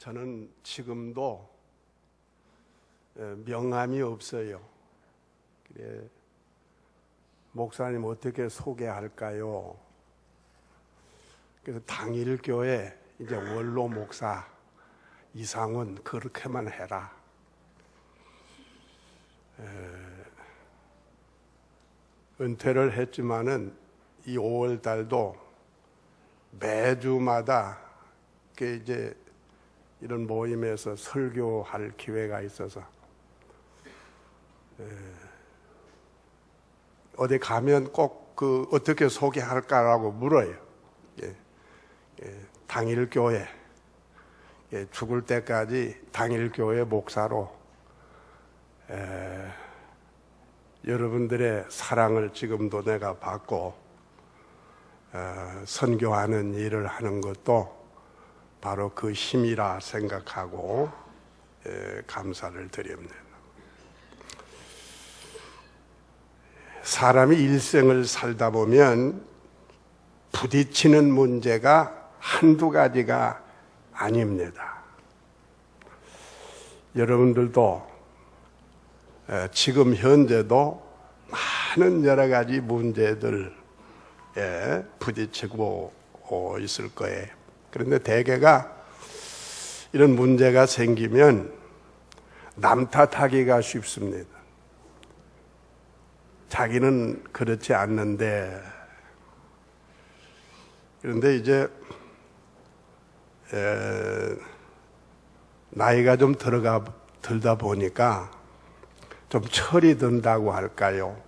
저는 지금도 명함이 없어요. 그래, 목사님 어떻게 소개할까요? 그래서 당일교회 이제 원로 목사 이상은 그렇게만 해라. 은퇴를 했지만은 이 5월 달도 매주마다 이제 이런 모임에서 설교할 기회가 있어서 어디 가면 꼭 그 어떻게 소개할까라고 물어요. 당일 교회 죽을 때까지 당일 교회 목사로 여러분들의 사랑을 지금도 내가 받고 선교하는 일을 하는 것도 바로 그 힘이라 생각하고 감사를 드립니다. 사람이 일생을 살다 보면 부딪히는 문제가 한두 가지가 아닙니다. 여러분들도 지금 현재도 많은 여러 가지 문제들에 부딪히고 있을 거예요. 그런데 대개가 이런 문제가 생기면 남 탓하기가 쉽습니다. 자기는 그렇지 않는데. 그런데 이제 나이가 좀 들다 보니까 좀 철이 든다고 할까요?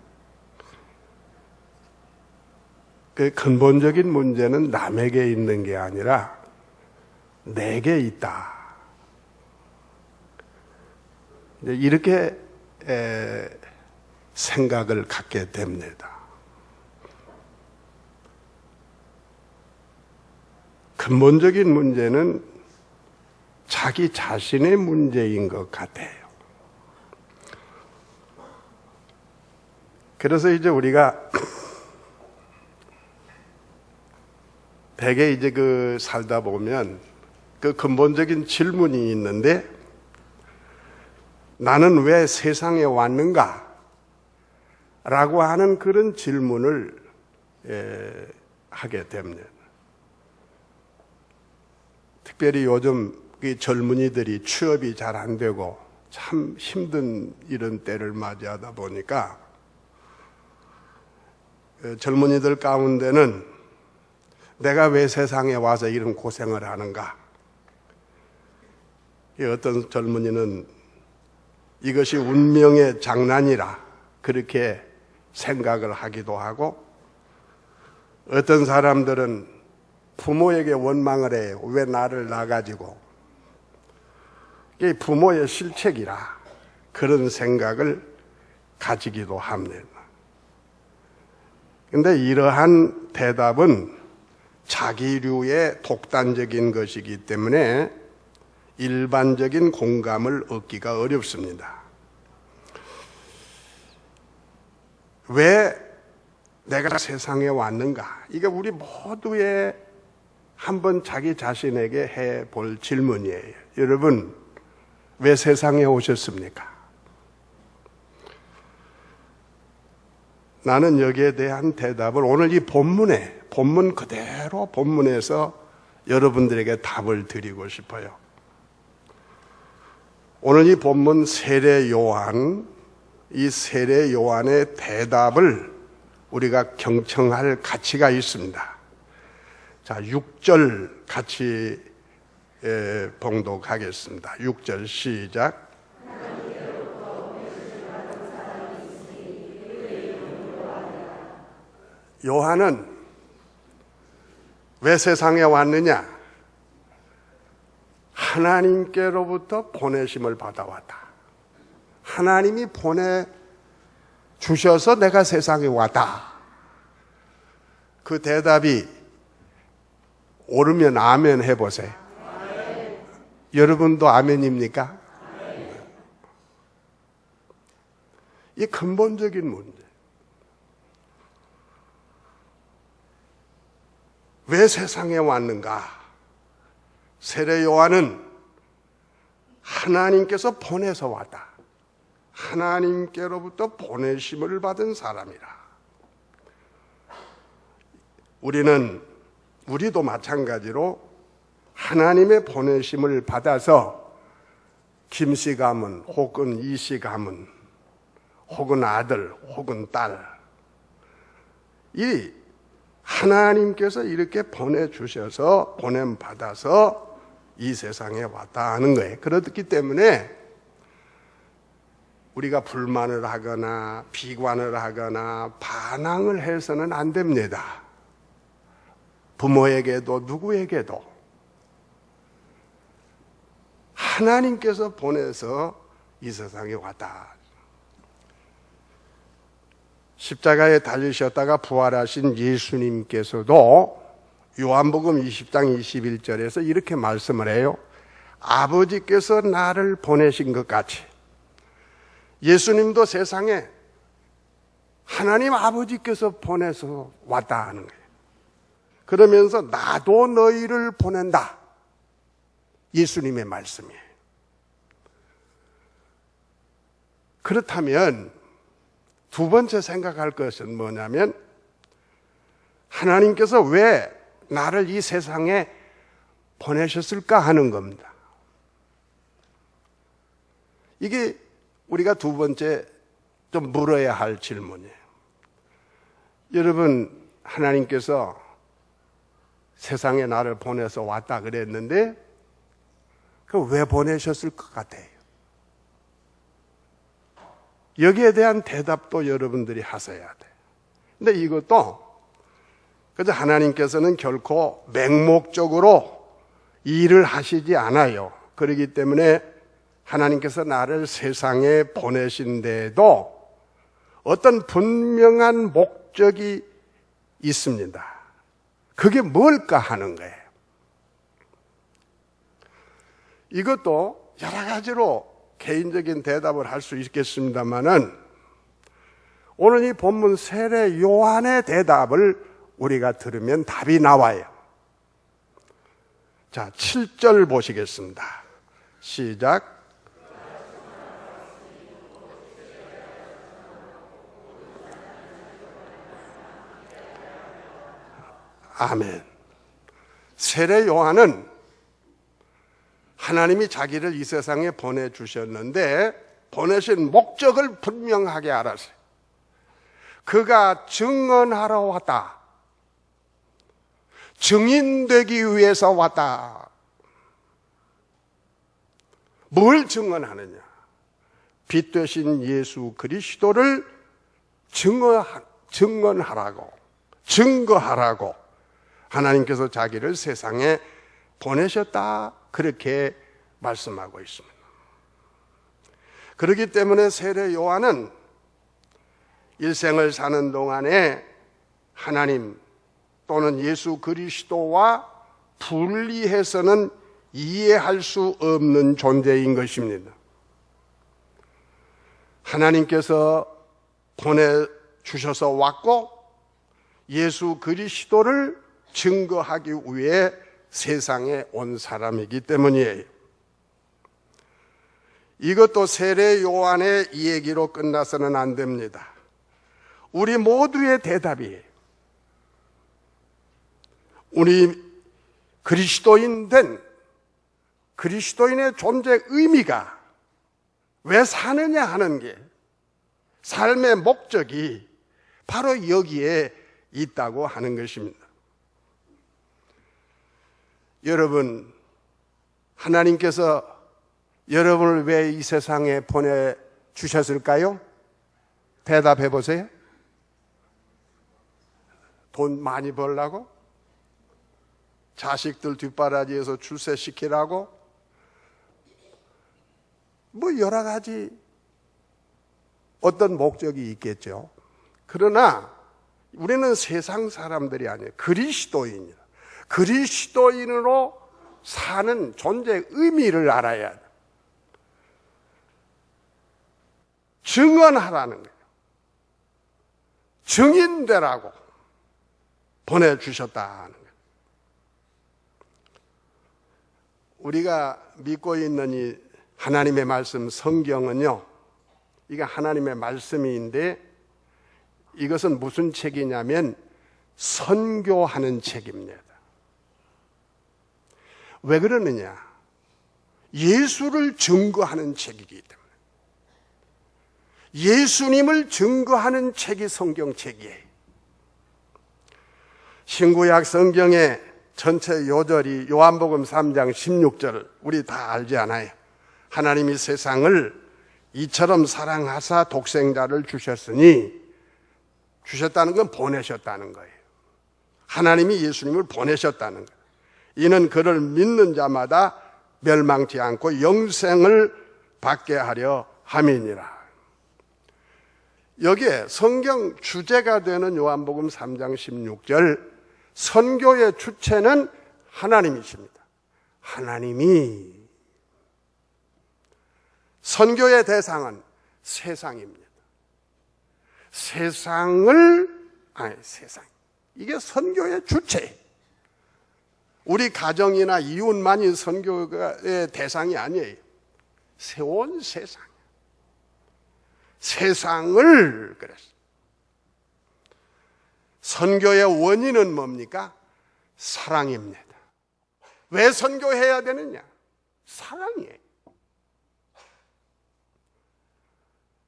그 근본적인 문제는 남에게 있는 게 아니라 내게 있다. 이렇게 생각을 갖게 됩니다. 근본적인 문제는 자기 자신의 문제인 것 같아요. 그래서 이제 우리가 대개 이제 살다 보면 그 근본적인 질문이 있는데, 나는 왜 세상에 왔는가? 라고 하는 그런 질문을 하게 됩니다. 특별히 요즘 젊은이들이 취업이 잘 안 되고 참 힘든 이런 때를 맞이하다 보니까 젊은이들 가운데는 내가 왜 세상에 와서 이런 고생을 하는가? 어떤 젊은이는 이것이 운명의 장난이라 그렇게 생각을 하기도 하고, 어떤 사람들은 부모에게 원망을 해요. 왜 나를 낳아가지고. 이게 부모의 실책이라 그런 생각을 가지기도 합니다. 그런데 이러한 대답은 자기류의 독단적인 것이기 때문에 일반적인 공감을 얻기가 어렵습니다. 왜 내가 세상에 왔는가? 이게 우리 모두의 한번 자기 자신에게 해볼 질문이에요. 여러분, 왜 세상에 오셨습니까? 나는 여기에 대한 대답을 오늘 이 본문 그대로 본문에서 여러분들에게 답을 드리고 싶어요. 오늘 이 본문 세례 요한, 이 세례 요한의 대답을 우리가 경청할 가치가 있습니다. 자, 6절 같이 봉독하겠습니다. 6절 시작. 요한은 왜 세상에 왔느냐? 하나님께로부터 보내심을 받아왔다. 하나님이 보내주셔서 내가 세상에 왔다. 그 대답이 옳으면 아멘 해보세요. 아멘. 여러분도 아멘입니까? 아멘. 이 근본적인 문제. 왜 세상에 왔는가? 세례 요한은 하나님께서 보내서 왔다. 하나님께로부터 보내심을 받은 사람이라. 우리도 마찬가지로 하나님의 보내심을 받아서 김씨 가문 혹은 이씨 가문 혹은 아들 혹은 딸, 이 하나님께서 이렇게 보내주셔서 보냄받아서 이 세상에 왔다 하는 거예요. 그렇기 때문에 우리가 불만을 하거나 비관을 하거나 반항을 해서는 안 됩니다. 부모에게도 누구에게도 하나님께서 보내서 이 세상에 왔다. 십자가에 달리셨다가 부활하신 예수님께서도 요한복음 20장 21절에서 이렇게 말씀을 해요. 아버지께서 나를 보내신 것 같이 예수님도 세상에 하나님 아버지께서 보내서 왔다 하는 거예요. 그러면서 나도 너희를 보낸다. 예수님의 말씀이에요. 그렇다면 두 번째 생각할 것은 뭐냐면 하나님께서 왜 나를 이 세상에 보내셨을까 하는 겁니다. 이게 우리가 두 번째 좀 물어야 할 질문이에요. 여러분, 하나님께서 세상에 나를 보내서 왔다 그랬는데 그 왜 보내셨을 것 같아요? 여기에 대한 대답도 여러분들이 하셔야 돼요. 근데 이것도 그저 하나님께서는 결코 맹목적으로 일을 하시지 않아요. 그렇기 때문에 하나님께서 나를 세상에 보내신데도 어떤 분명한 목적이 있습니다. 그게 뭘까 하는 거예요. 이것도 여러 가지로 개인적인 대답을 할 수 있겠습니다만은 오늘 이 본문 세례 요한의 대답을 우리가 들으면 답이 나와요. 자, 7절 보시겠습니다. 시작. 아멘. 세례 요한은 하나님이 자기를 이 세상에 보내주셨는데 보내신 목적을 분명하게 알았어요. 그가 증언하러 왔다. 증인되기 위해서 왔다. 뭘 증언하느냐? 빛 되신 예수 그리스도를 증언하라고, 증거하라고 하나님께서 자기를 세상에 보내셨다. 그렇게 말씀하고 있습니다. 그렇기 때문에 세례 요한은 일생을 사는 동안에 하나님 또는 예수 그리스도와 분리해서는 이해할 수 없는 존재인 것입니다. 하나님께서 보내주셔서 왔고 예수 그리스도를 증거하기 위해 세상에 온 사람이기 때문이에요. 이것도 세례 요한의 이 얘기로 끝나서는 안 됩니다. 우리 모두의 대답이에요. 우리 그리스도인 된 그리스도인의 존재 의미가 왜 사느냐 하는 게 삶의 목적이 바로 여기에 있다고 하는 것입니다. 여러분, 하나님께서 여러분을 왜 이 세상에 보내주셨을까요? 대답해 보세요. 돈 많이 벌라고? 자식들 뒷바라지에서 출세시키라고? 뭐 여러 가지 어떤 목적이 있겠죠. 그러나 우리는 세상 사람들이 아니에요. 그리스도인이라. 그리스도인으로 사는 존재의 의미를 알아야 돼요. 증언하라는 거예요. 증인되라고 보내주셨다 하는 거예요. 우리가 믿고 있는 이 하나님의 말씀 성경은요, 이게 하나님의 말씀인데 이것은 무슨 책이냐면 선교하는 책입니다. 왜 그러느냐? 예수를 증거하는 책이기 때문에. 예수님을 증거하는 책이 성경책이에요. 신구약 성경의 전체 요절이 요한복음 3장 16절, 우리 다 알지 않아요? 하나님이 세상을 이처럼 사랑하사 독생자를 주셨다는 건 보내셨다는 거예요. 하나님이 예수님을 보내셨다는 거예요. 이는 그를 믿는 자마다 멸망치 않고 영생을 받게 하려 함이니라. 여기에 성경 주제가 되는 요한복음 3장 16절, 선교의 주체는 하나님이십니다. 하나님이. 선교의 대상은 세상입니다. 세상. 이게 선교의 주체예요. 우리 가정이나 이웃만이 선교의 대상이 아니에요. 온 세상. 세상을 그랬어요. 선교의 원인은 뭡니까? 사랑입니다. 왜 선교해야 되느냐? 사랑이에요.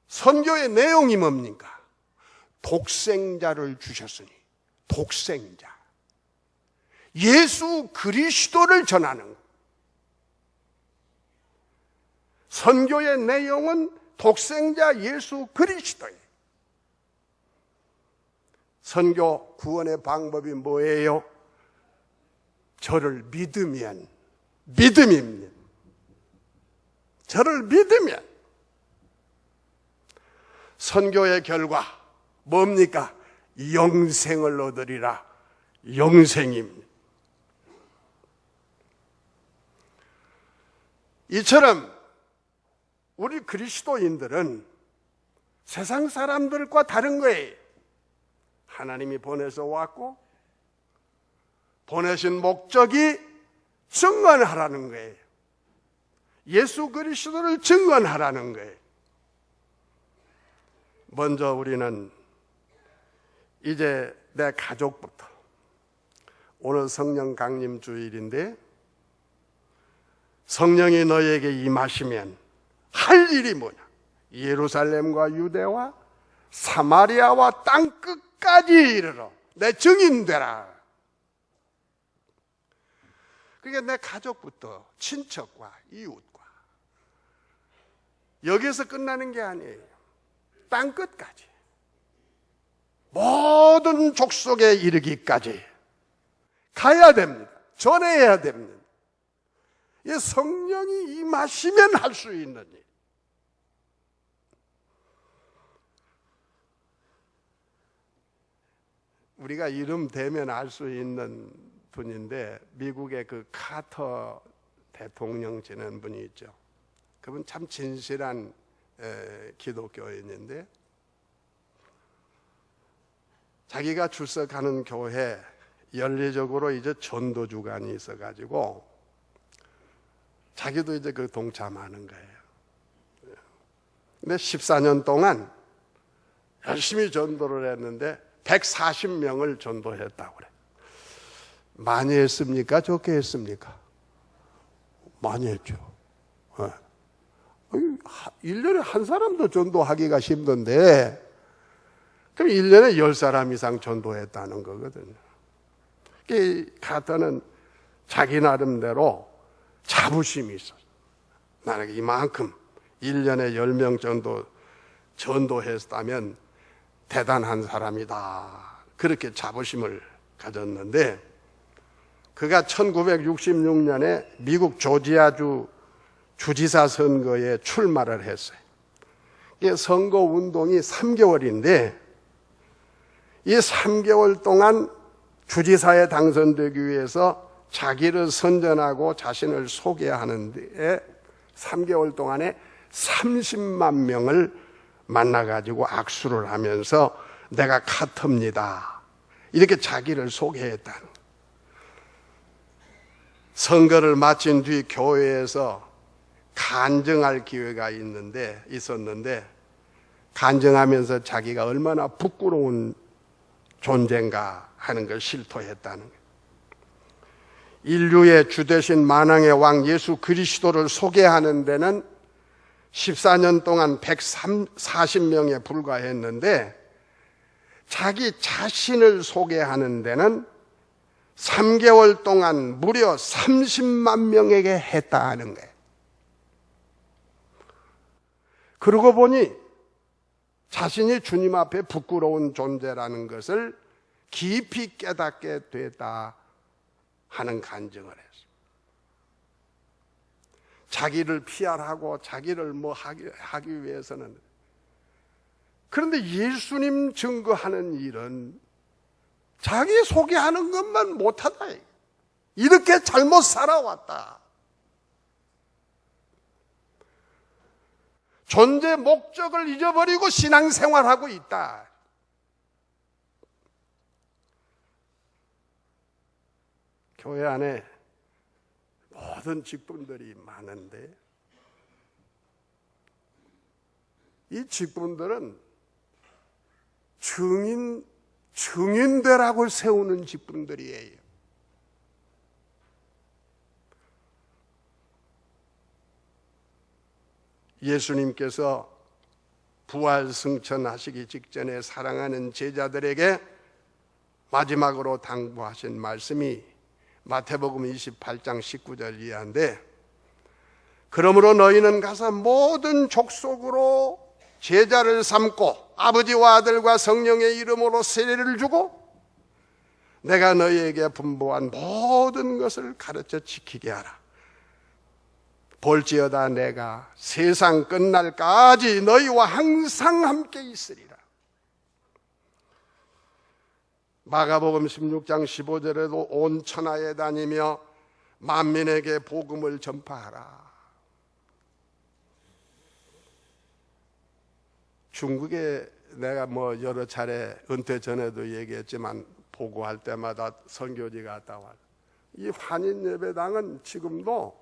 선교의 내용이 뭡니까? 독생자를 주셨으니, 독생자. 예수 그리스도를 전하는 것. 선교의 내용은 독생자 예수 그리스도예요. 선교 구원의 방법이 뭐예요? 저를 믿으면, 믿음입니다. 저를 믿으면. 선교의 결과 뭡니까? 영생을 얻으리라. 영생입니다. 이처럼 우리 그리스도인들은 세상 사람들과 다른 거예요. 하나님이 보내서 왔고 보내신 목적이 증언하라는 거예요. 예수 그리스도를 증언하라는 거예요. 먼저 우리는 이제 내 가족부터, 오늘 성령 강림 주일인데 성령이 너에게 임하시면 할 일이 뭐냐? 예루살렘과 유대와 사마리아와 땅 끝까지 이르러 내 증인 되라. 그게 내 가족부터, 친척과 이웃과. 여기서 끝나는 게 아니에요. 땅 끝까지, 모든 족속에 이르기까지 가야 됩니다. 전해야 됩니다. 이 성령이 임하시면 할 수 있는 일. 우리가 이름 대면 알 수 있는 분인데, 미국의 그 카터 대통령 지낸 분이 있죠. 그분 참 진실한 기독교인인데, 자기가 출석하는 교회 연례적으로 이제 전도 주간이 있어가지고 자기도 이제 그 동참하는 거예요. 근데 14년 동안 열심히 전도를 했는데 140명을 전도했다고 그래. 많이 했습니까? 적게 했습니까? 많이 했죠. 1년에 한 사람도 전도하기가 힘든데, 그럼 1년에 10사람 이상 전도했다는 거거든요. 카터는 자기 나름대로 자부심이 있었어요. 나는 이만큼 1년에 10명 정도 전도했다면 대단한 사람이다. 그렇게 자부심을 가졌는데, 그가 1966년에 미국 조지아주 주지사 선거에 출마를 했어요. 이 선거 운동이 3개월인데 이 3개월 동안 주지사에 당선되기 위해서 자기를 선전하고 자신을 소개하는 데에 3개월 동안에 30만 명을 만나가지고 악수를 하면서 내가 카터입니다. 이렇게 자기를 소개했다는 거예요. 선거를 마친 뒤 교회에서 간증할 기회가 있었는데 간증하면서 자기가 얼마나 부끄러운 존재인가 하는 걸 실토했다는 거예요. 인류의 주되신 만왕의 왕 예수 그리스도를 소개하는 데는 14년 동안 140명에 불과했는데 자기 자신을 소개하는 데는 3개월 동안 무려 30만 명에게 했다 하는 거예요. 그러고 보니 자신이 주님 앞에 부끄러운 존재라는 것을 깊이 깨닫게 됐다 하는 간증을 했어요. 자기를 PR하고 자기를 하기 위해서는. 그런데 예수님 증거하는 일은 자기 소개하는 것만 못하다. 이렇게 잘못 살아왔다. 존재 목적을 잊어버리고 신앙생활하고 있다. 교회 안에 모든 직분들이 많은데 이 직분들은 증인되라고 세우는 직분들이에요. 예수님께서 부활 승천하시기 직전에 사랑하는 제자들에게 마지막으로 당부하신 말씀이 마태복음 28장 19절 이하인데, 그러므로 너희는 가서 모든 족속으로 제자를 삼고 아버지와 아들과 성령의 이름으로 세례를 주고 내가 너희에게 분부한 모든 것을 가르쳐 지키게 하라. 볼지어다 내가 세상 끝날까지 너희와 항상 함께 있으리라. 마가복음 16장 15절에도 온 천하에 다니며 만민에게 복음을 전파하라. 중국에 내가 여러 차례 은퇴 전에도 얘기했지만 보고할 때마다 선교지 갔다 와. 이 환인 예배당은 지금도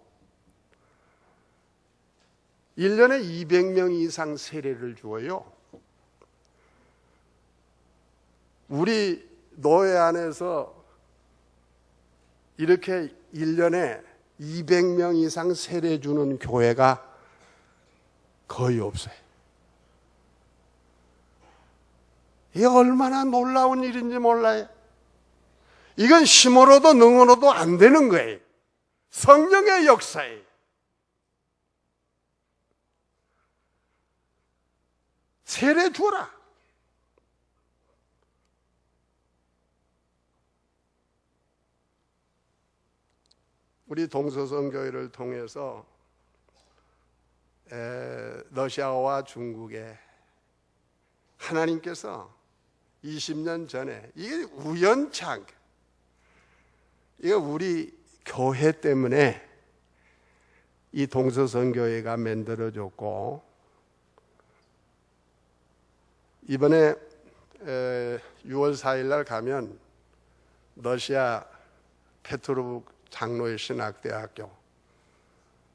1년에 200명 이상 세례를 주어요. 우리 노예 안에서 이렇게 1년에 200명 이상 세례 주는 교회가 거의 없어요. 이게 얼마나 놀라운 일인지 몰라요. 이건 힘으로도 능으로도 안 되는 거예요. 성령의 역사예요. 세례 주라. 우리 동서선교회를 통해서 러시아와 중국에 하나님께서 20년 전에, 이게 우연찮게, 이게 우리 교회 때문에 이 동서선교회가 만들어졌고, 이번에 6월 4일 날 가면 러시아 페트로브 장로의 신학대학교,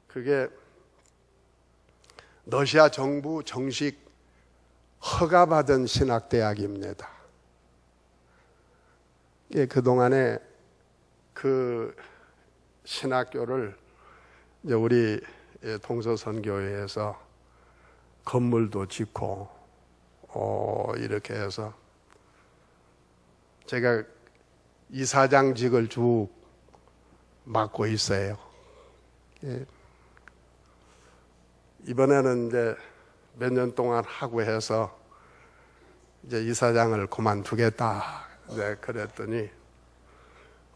그게 러시아 정부 정식 허가받은 신학대학입니다. 예, 그동안에 그 신학교를 이제 우리 동서선교회에서 건물도 짓고 이렇게 해서 제가 이사장직을 쭉 맡고 있어요. 예. 이번에는 이제 몇 년 동안 하고 해서 이제 이사장을 그만두겠다. 네, 그랬더니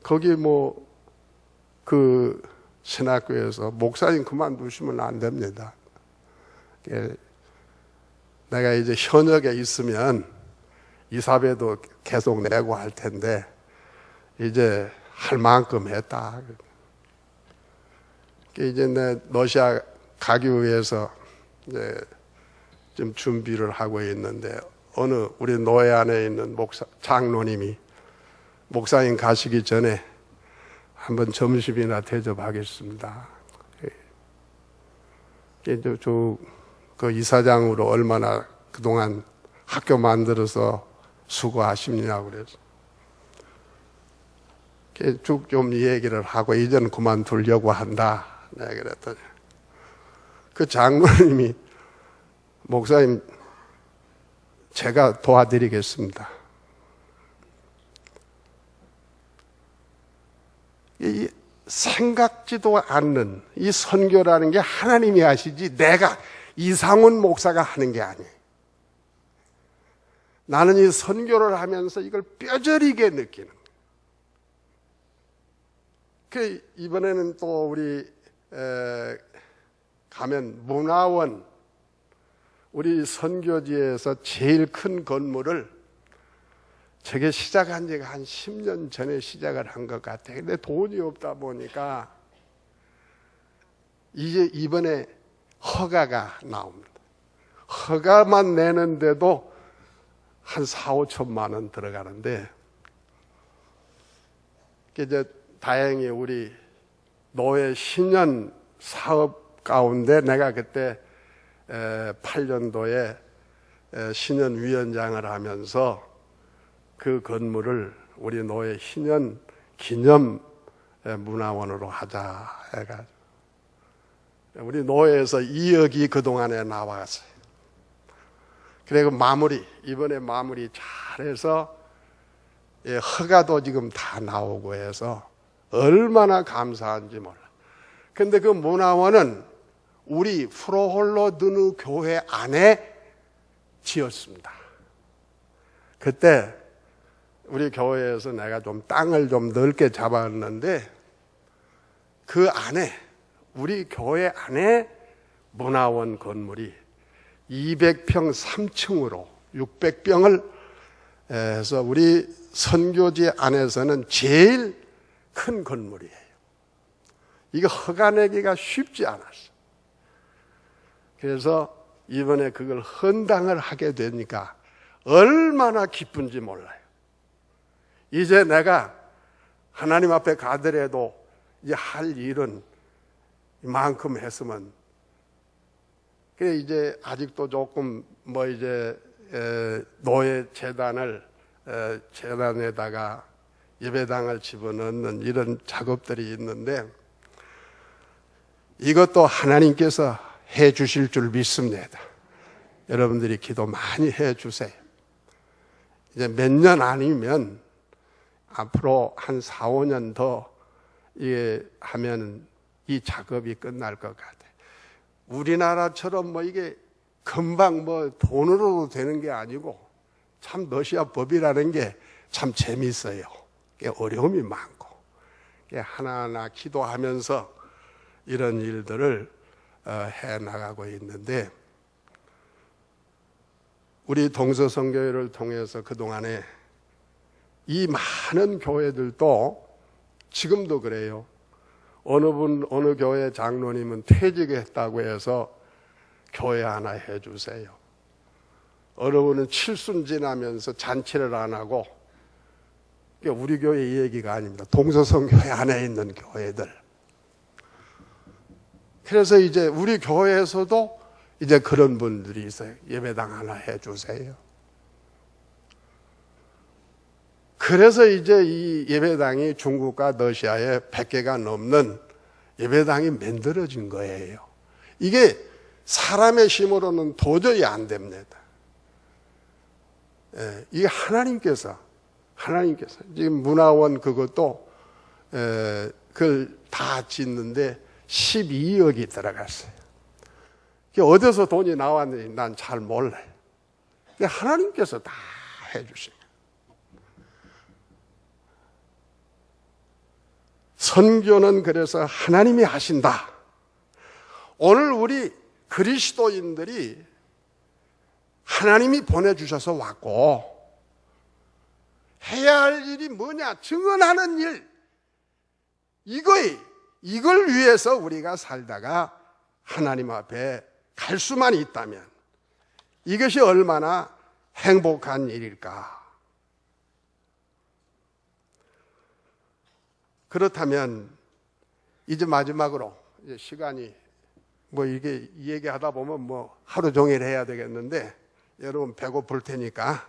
거기 그 신학교에서 목사님 그만두시면 안 됩니다. 예. 내가 이제 현역에 있으면 이사배도 계속 내고 할 텐데 이제 할 만큼 했다. 이제 내 러시아 가기 위해서 이제 좀 준비를 하고 있는데, 어느 우리 노예 안에 있는 장로님이 목사님 가시기 전에 한번 점심이나 대접하겠습니다. 그 이사장으로 얼마나 그동안 학교 만들어서 수고하십냐고 그래서 쭉 좀 얘기를 하고 이제는 그만두려고 한다. 내가 그랬더니 그 장로님이 목사님 제가 도와드리겠습니다. 이 생각지도 않는 이 선교라는 게 하나님이 하시지 내가 이상훈 목사가 하는 게 아니에요. 나는 이 선교를 하면서 이걸 뼈저리게 느끼는 거예요. 이번에는 또 우리 가면 문화원 우리 선교지에서 제일 큰 건물을 저게 시작한 지가 한 10년 전에 시작을 한 것 같아요. 근데 돈이 없다 보니까 이제 이번에 허가가 나옵니다. 허가만 내는데도 한 4, 5천만 원 들어가는데 이제 다행히 우리 노예 신년 사업 가운데 내가 그때 8년도에 신년 위원장을 하면서 그 건물을 우리 노예 신년 기념 문화원으로 하자 해가지고 우리 노예에서 2억이 그동안에 나왔어요. 그리고 이번에 마무리 잘해서 허가도 지금 다 나오고 해서 얼마나 감사한지 몰라. 근데 그 문화원은 우리 프로홀로드누 교회 안에 지었습니다. 그때 우리 교회에서 내가 좀 땅을 좀 넓게 잡았는데 그 안에 우리 교회 안에 문화원 건물이 200평 3층으로 600평을 해서 우리 선교지 안에서는 제일 큰 건물이에요. 이거 허가 내기가 쉽지 않았어요. 그래서 이번에 그걸 헌당을 하게 되니까 얼마나 기쁜지 몰라요. 이제 내가 하나님 앞에 가더라도 이제 할 일은 이만큼 했으면 이제 아직도 조금 노예 재단에다가 예배당을 집어넣는 이런 작업들이 있는데 이것도 하나님께서 해 주실 줄 믿습니다. 여러분들이 기도 많이 해 주세요. 이제 몇 년 아니면 앞으로 한 4, 5년 더 하면 이 작업이 끝날 것 같아요. 우리나라처럼 이게 금방 돈으로도 되는 게 아니고 참 러시아 법이라는 게 참 재밌어요. 어려움이 많고 하나하나 기도하면서 이런 일들을 해 나가고 있는데 우리 동서선교회를 통해서 그동안에 이 많은 교회들도 지금도 그래요. 어느 교회 장로님은 퇴직했다고 해서 교회 하나 해주세요. 어느 분은 칠순 지나면서 잔치를 안 하고 우리 교회 이 얘기가 아닙니다. 동서선교회 안에 있는 교회들. 그래서 이제 우리 교회에서도 이제 그런 분들이 있어요. 예배당 하나 해주세요. 그래서 이제 이 예배당이 중국과 러시아에 100개가 넘는 예배당이 만들어진 거예요. 이게 사람의 힘으로는 도저히 안 됩니다. 이게 하나님께서 지금 문화원 그것도 그걸 다 짓는데 12억이 들어갔어요. 어디서 돈이 나왔는지 난 잘 몰라요. 하나님께서 다 해주신 거예요. 선교는 그래서 하나님이 하신다. 오늘 우리 그리스도인들이 하나님이 보내주셔서 왔고 해야 할 일이 뭐냐? 증언하는 일. 이걸 위해서 우리가 살다가 하나님 앞에 갈 수만 있다면 이것이 얼마나 행복한 일일까? 그렇다면 이제 마지막으로 이제 시간이 뭐 이게 이 얘기하다 보면 뭐 하루 종일 해야 되겠는데 여러분 배고플 테니까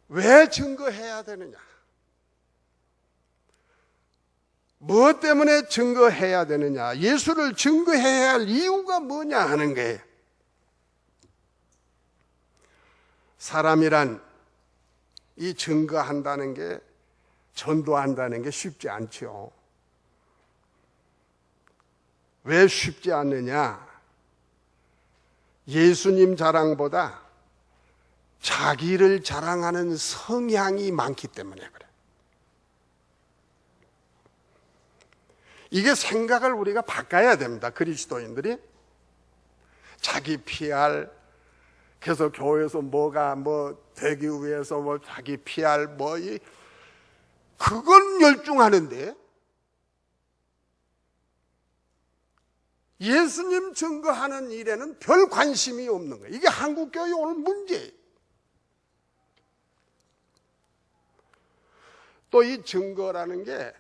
왜 증거해야 되느냐? 무엇 때문에 증거해야 되느냐? 예수를 증거해야 할 이유가 뭐냐 하는 거예요. 사람이란 이 증거한다는 게, 전도한다는 게 쉽지 않죠. 왜 쉽지 않느냐? 예수님 자랑보다 자기를 자랑하는 성향이 많기 때문에 그래. 이게 생각을 우리가 바꿔야 됩니다. 그리스도인들이 자기 PR, 그래서 교회에서 뭐가 되기 위해서 자기 PR 그건 열중하는데 예수님 증거하는 일에는 별 관심이 없는 거예요. 이게 한국교회 오늘 문제예요. 또 이 증거라는 게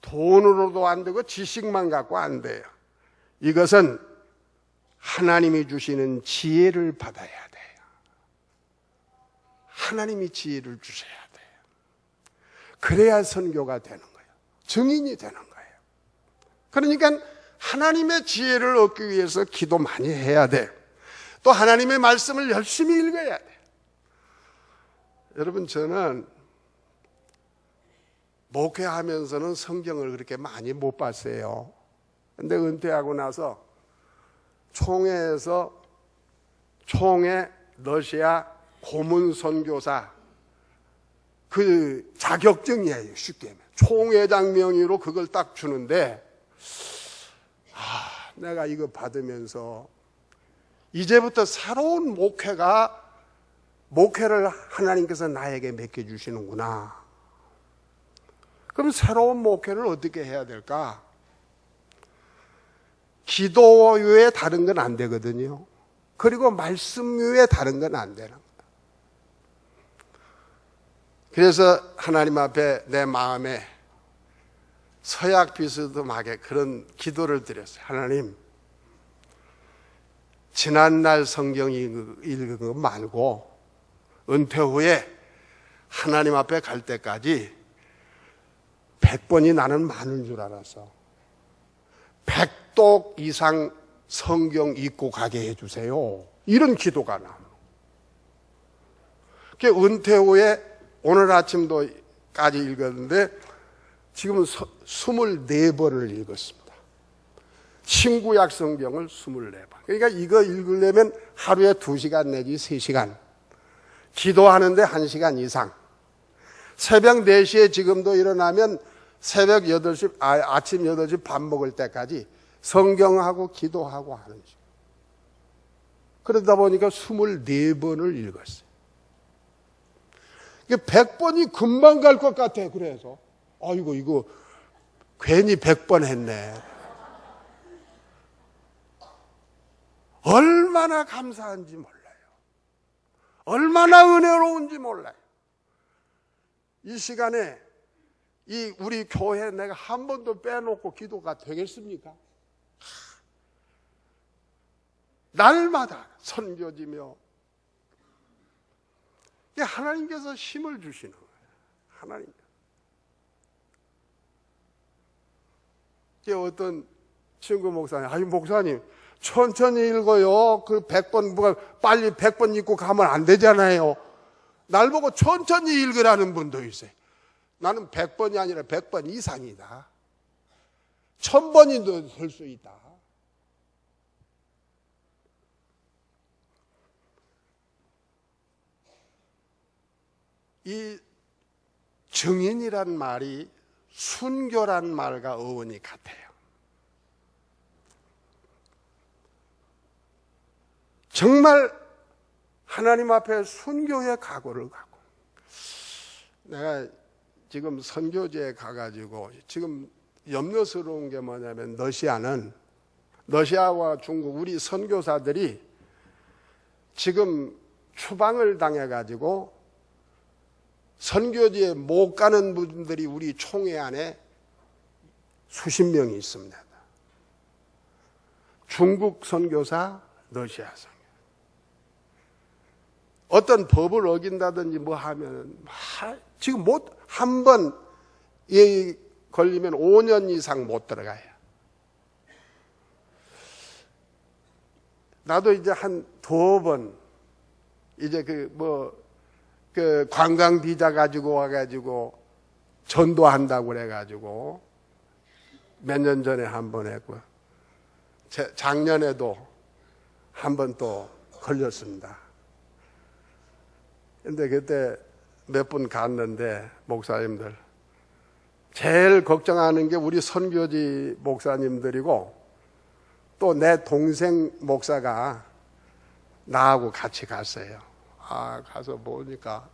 돈으로도 안 되고 지식만 갖고 안 돼요. 이것은 하나님이 주시는 지혜를 받아야 돼요. 하나님이 지혜를 주셔야 돼요. 그래야 선교가 되는 거예요. 증인이 되는 거예요. 그러니까 하나님의 지혜를 얻기 위해서 기도 많이 해야 돼. 또 하나님의 말씀을 열심히 읽어야 돼. 여러분, 저는 목회하면서는 성경을 그렇게 많이 못 봤어요. 근데 은퇴하고 나서 총회에서 총회 러시아 고문 선교사 그 자격증이에요. 쉽게 하면 총회장 명의로 그걸 딱 주는데 내가 이거 받으면서 이제부터 새로운 목회를 하나님께서 나에게 맡겨주시는구나. 그럼 새로운 목회를 어떻게 해야 될까? 기도 외에 다른 건 안 되거든요. 그리고 말씀 외에 다른 건 안 되는 거예요. 그래서 하나님 앞에 내 마음에 서약 비스듬하게 그런 기도를 드렸어요. 하나님, 지난날 성경 읽은 거 말고 은퇴 후에 하나님 앞에 갈 때까지 100번이 나는 많은 줄 알아서 100독 이상 성경 읽고 가게 해주세요. 이런 기도가 나와요. 은퇴 후에 오늘 아침도까지 읽었는데 지금은 24번을 읽었습니다. 신구약 성경을 24번. 그러니까 이거 읽으려면 하루에 2시간 내지 3시간, 기도하는데 1시간 이상. 새벽 4시에 지금도 일어나면 새벽 8시, 아침 8시 밥 먹을 때까지 성경하고 기도하고 하는 중. 그러다 보니까 24번을 읽었어요. 100번이 금방 갈 것 같아. 그래서 아이고 이거 괜히 100번 했네. 얼마나 감사한지 몰라요. 얼마나 은혜로운지 몰라요. 이 시간에 우리 교회 내가 한 번도 빼놓고 기도가 되겠습니까? 날마다 선교지며 하나님께서 힘을 주시는 거예요. 하나님. 어떤 친구 목사님, 아니 목사님 천천히 읽어요. 그 100번 빨리 100번 읽고 가면 안 되잖아요. 날 보고 천천히 읽으라는 분도 있어요. 나는 100번이 아니라 100번 이상이다. 1000번이 될 수 있다. 이 증인이란 말이 순교란 말과 어원이 같아요. 정말 하나님 앞에 순교의 각오를 갖고, 내가 지금 선교지에 가가지고 지금 염려스러운 게 뭐냐면 러시아와 중국 우리 선교사들이 지금 추방을 당해가지고 선교지에 못 가는 분들이 우리 총회 안에 수십 명이 있습니다. 중국 선교사, 러시아 선교사. 어떤 법을 어긴다든지 뭐 하면은 지금 못 한 번 걸리면 5년 이상 못 들어가요. 나도 이제 한 2번 이제 그 관광 비자 가지고 와가지고 전도한다고 그래가지고 몇 년 전에 한 번 했고, 작년에도 한 번 또 걸렸습니다. 근데 그때 몇 분 갔는데, 목사님들 제일 걱정하는 게 우리 선교지 목사님들이고, 또 내 동생 목사가 나하고 같이 갔어요. 가서 보니까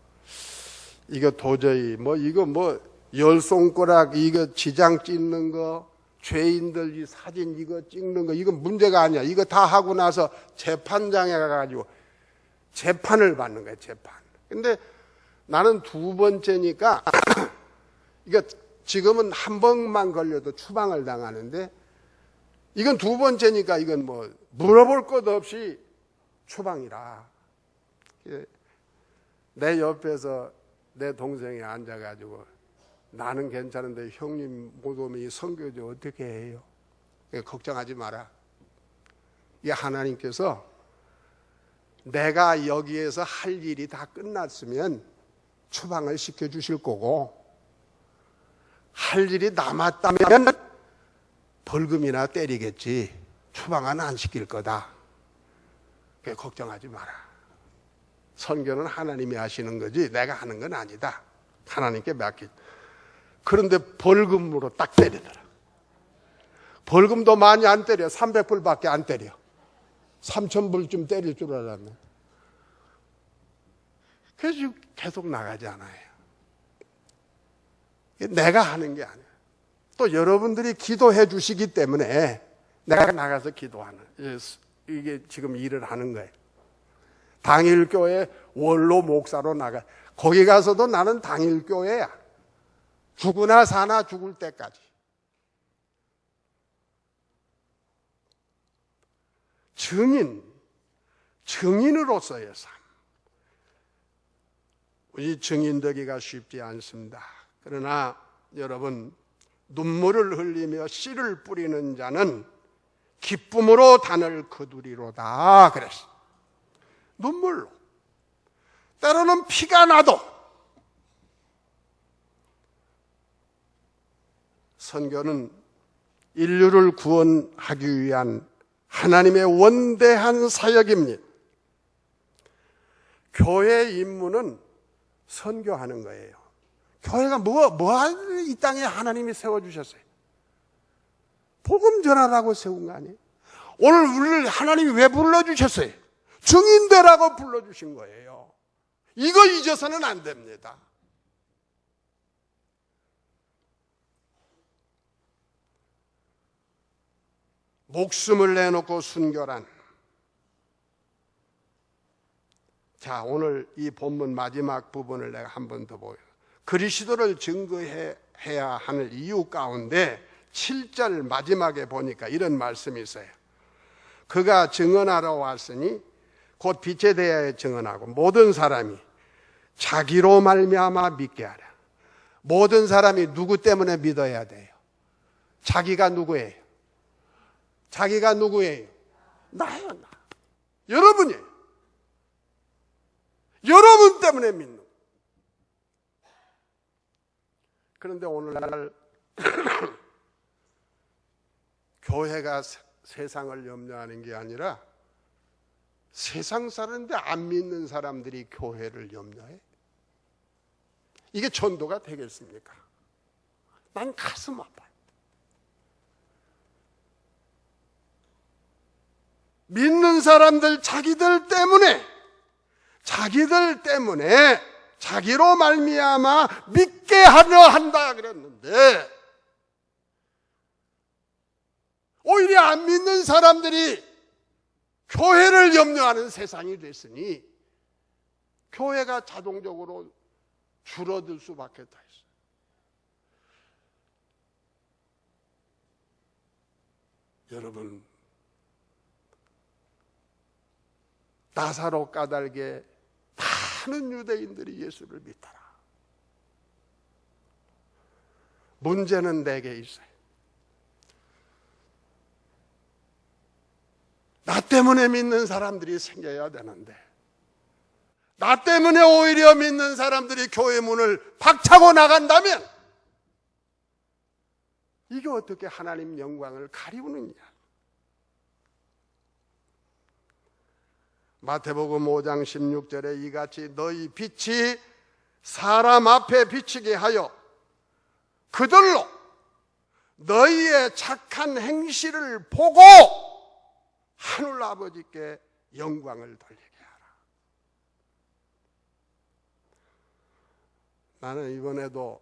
이거 도저히 이거 열 손가락 이거 지장 찍는 거, 죄인들 이 사진 이거 찍는 거, 이거 문제가 아니야. 이거 다 하고 나서 재판장에 가가지고 재판을 받는 거야, 재판. 근데 나는 2번째니까 이거 지금은 한 번만 걸려도 추방을 당하는데, 이건 2번째니까 이건 물어볼 것 없이 추방이라. 내 옆에서 내 동생이 앉아가지고, 나는 괜찮은데 형님 못 오면 이 선교지 어떻게 해요? 걱정하지 마라. 이게 하나님께서 내가 여기에서 할 일이 다 끝났으면 추방을 시켜주실 거고, 할 일이 남았다면 벌금이나 때리겠지 추방은 안 시킬 거다. 걱정하지 마라. 선교는 하나님이 하시는 거지 내가 하는 건 아니다. 하나님께 맡기. 그런데 벌금으로 딱 때리더라. 벌금도 많이 안 때려. 300불밖에 안 때려. 3,000불쯤 때릴 줄 알았네. 그래서 계속 나가지 않아요. 내가 하는 게 아니야. 또 여러분들이 기도해 주시기 때문에 내가 나가서 기도하는, 이게 지금 일을 하는 거예요. 당일교회 원로 목사로 나가. 거기 가서도 나는 당일교회야. 죽으나 사나 죽을 때까지. 증인으로서의 삶. 우리 증인 되기가 쉽지 않습니다. 그러나 여러분, 눈물을 흘리며 씨를 뿌리는 자는 기쁨으로 단을 거두리로다 그랬어. 눈물로. 때로는 피가 나도. 선교는 인류를 구원하기 위한 하나님의 원대한 사역입니다. 교회의 임무는 선교하는 거예요. 교회가 이 땅에 하나님이 세워주셨어요? 복음 전하라고 세운 거 아니에요? 오늘 우리를 하나님이 왜 불러주셨어요? 증인되라고 불러주신 거예요. 이거 잊어서는 안 됩니다. 목숨을 내놓고 순교란. 자, 오늘 이 본문 마지막 부분을 내가 한 번 더 보여. 그리스도를 증거해야 하는 이유 가운데 7절 마지막에 보니까 이런 말씀이 있어요. 그가 증언하러 왔으니 곧 빛에 대하여 증언하고 모든 사람이 자기로 말미암아 믿게 하라. 모든 사람이 누구 때문에 믿어야 돼요? 자기가 누구예요? 자기가 누구예요? 나예요, 나. 여러분이에요. 여러분 때문에 믿는 거예요. 그런데 오늘날 교회가 세상을 염려하는 게 아니라 세상 사는데 안 믿는 사람들이 교회를 염려해? 이게 전도가 되겠습니까? 난 가슴 아파요. 믿는 사람들 자기들 때문에 자기로 말미암아 믿게 하려 한다 그랬는데, 오히려 안 믿는 사람들이 교회를 염려하는 세상이 됐으니 교회가 자동적으로 줄어들 수밖에 다 있어요. 여러분, 나사로 까닭에 많은 유대인들이 예수를 믿더라. 문제는 내게 있어요. 나 때문에 믿는 사람들이 생겨야 되는데, 나 때문에 오히려 믿는 사람들이 교회 문을 박차고 나간다면 이게 어떻게 하나님 영광을 가리우느냐. 마태복음 5장 16절에 이같이 너희 빛이 사람 앞에 비치게 하여 그들로 너희의 착한 행실을 보고 하늘 아버지께 영광을 돌리게 하라. 나는 이번에도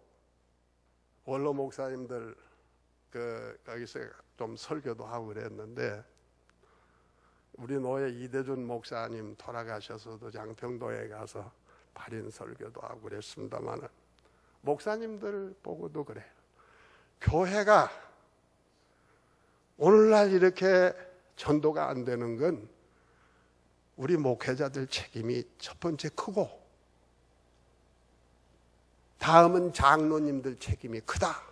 원로 목사님들 거기서 좀 설교도 하고 그랬는데, 우리 노예 이대준 목사님 돌아가셔서도 양평도에 가서 발인 설교도 하고 그랬습니다만, 목사님들 보고도 그래요. 교회가 오늘날 이렇게 전도가 안 되는 건 우리 목회자들 책임이 첫 번째 크고, 다음은 장로님들 책임이 크다.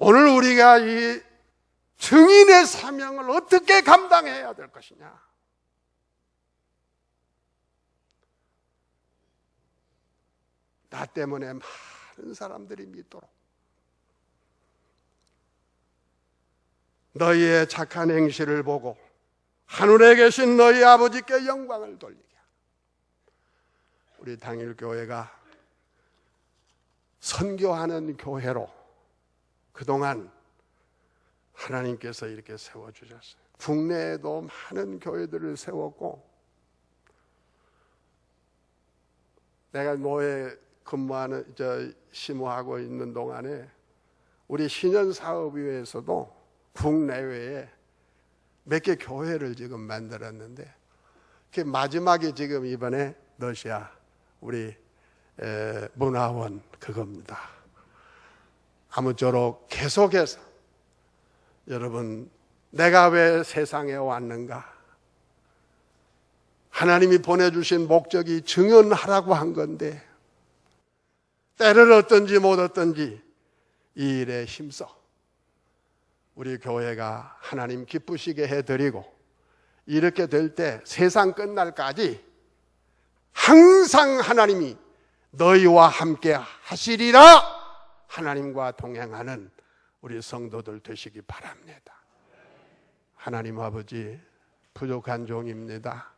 오늘 우리가 이 증인의 사명을 어떻게 감당해야 될 것이냐. 나 때문에 많은 사람들이 믿도록 너희의 착한 행실을 보고 하늘에 계신 너희 아버지께 영광을 돌리게. 우리 당일교회가 선교하는 교회로 그동안 하나님께서 이렇게 세워주셨어요. 국내에도 많은 교회들을 세웠고, 내가 노예 근무하는 심호하고 있는 동안에 우리 신현사업위에서도 국내외에 몇 개 교회를 지금 만들었는데, 그 마지막에 지금 이번에 러시아 우리 문화원 그겁니다. 아무쪼록 계속해서 여러분, 내가 왜 세상에 왔는가? 하나님이 보내주신 목적이 증언하라고 한 건데, 때를 얻든지 못 얻든지 이 일에 힘써 우리 교회가 하나님 기쁘시게 해드리고, 이렇게 될 때 세상 끝날까지 항상 하나님이 너희와 함께 하시리라 하나님과 동행하는 우리 성도들 되시기 바랍니다. 하나님 아버지, 부족한 종입니다.